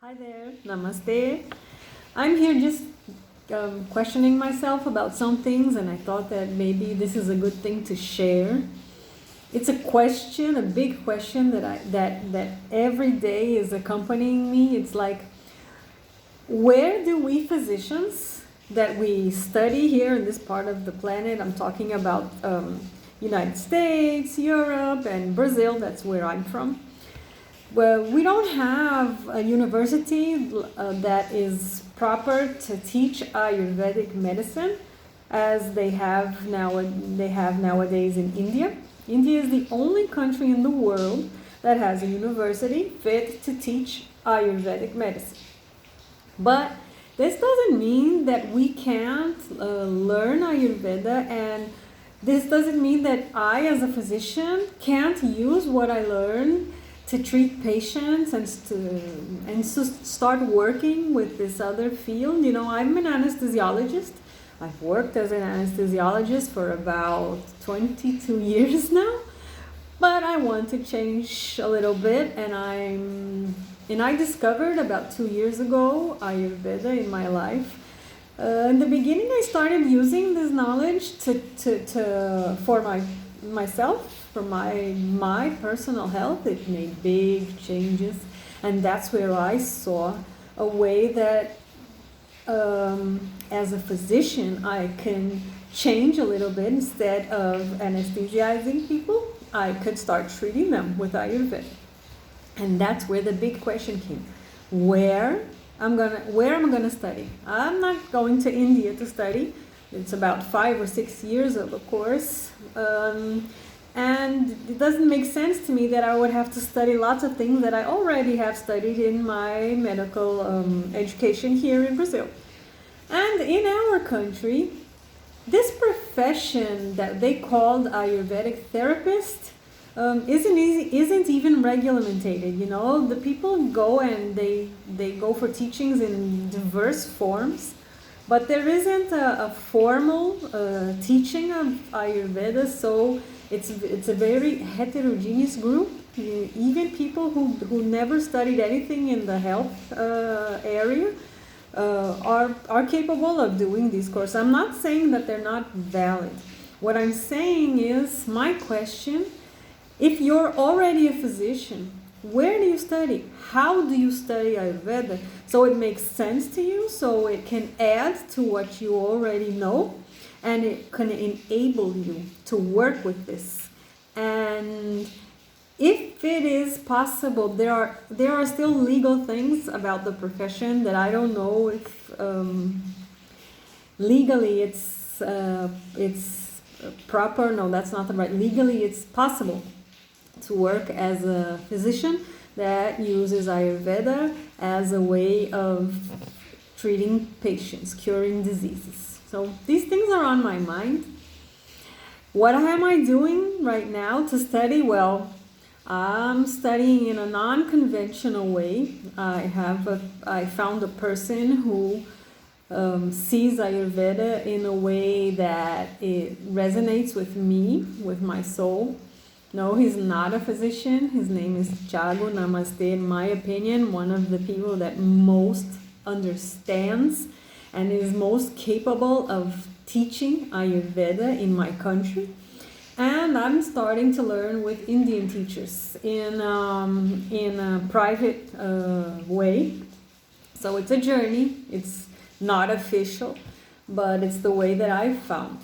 Hi there, namaste. I'm here just questioning myself about some things, and I thought that maybe this is a good thing to share. It's a question, a big question that every day is accompanying me. It's like, where do we physicians that we study here in this part of the planet? I'm talking about United States, Europe, and Brazil. That's where I'm from. Well, we don't have a university that is proper to teach Ayurvedic medicine as they have nowadays in India. India is the only country in the world that has a university fit to teach Ayurvedic medicine. But this doesn't mean that we can't learn Ayurveda, and this doesn't mean that I, as a physician, can't use what I learn to treat patients and to start working with this other field. You know, I'm an anesthesiologist. I've worked as an anesthesiologist for about 22 years now, but I want to change a little bit, and I discovered about 2 years ago Ayurveda in my life. In the beginning, I started using this knowledge for myself, for my personal health. It made big changes, and that's where I saw a way that as a physician I can change a little bit. Instead of anesthetizing people, I could start treating them with Ayurveda. And that's where the big question came. Where am I gonna study? I'm not going to India to study. It's about 5 or 6 years of a course. And it doesn't make sense to me that I would have to study lots of things that I already have studied in my medical education here in Brazil. And in our country, this profession that they called Ayurvedic therapist isn't even regulated. You know, the people go and they go for teachings in diverse forms, but there isn't a formal teaching of Ayurveda, so it's a very heterogeneous group. Even people who never studied anything in the health area are capable of doing this course. I'm not saying that they're not valid. What I'm saying is, my question, if you're already a physician, where do you study? How do you study Ayurveda? So it makes sense to you, so it can add to what you already know, and it can enable you to work with this. And if it is possible, there are still legal things about the profession that I don't know if legally it's proper. No, that's not the right. Legally, it's possible to work as a physician that uses Ayurveda as a way of treating patients, curing diseases. So these things are on my mind. What am I doing right now to study? Well, I'm studying in a non-conventional way. I found a person who sees Ayurveda in a way that it resonates with me, with my soul. No, he's not a physician. His name is Thiago. Namaste. In my opinion, one of the people that most understands and is most capable of teaching Ayurveda in my country. And I'm starting to learn with Indian teachers in a private way. So it's a journey. It's not official, but it's the way that I've found.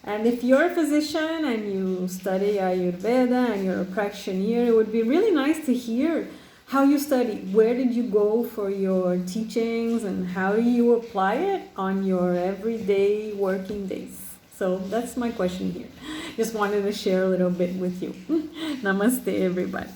And if you're a physician and you study Ayurveda and you're a practitioner, it would be really nice to hear how you study. Where did you go for your teachings, and how do you apply it on your everyday working days? So that's my question here. Just wanted to share a little bit with you. Namaste, everybody.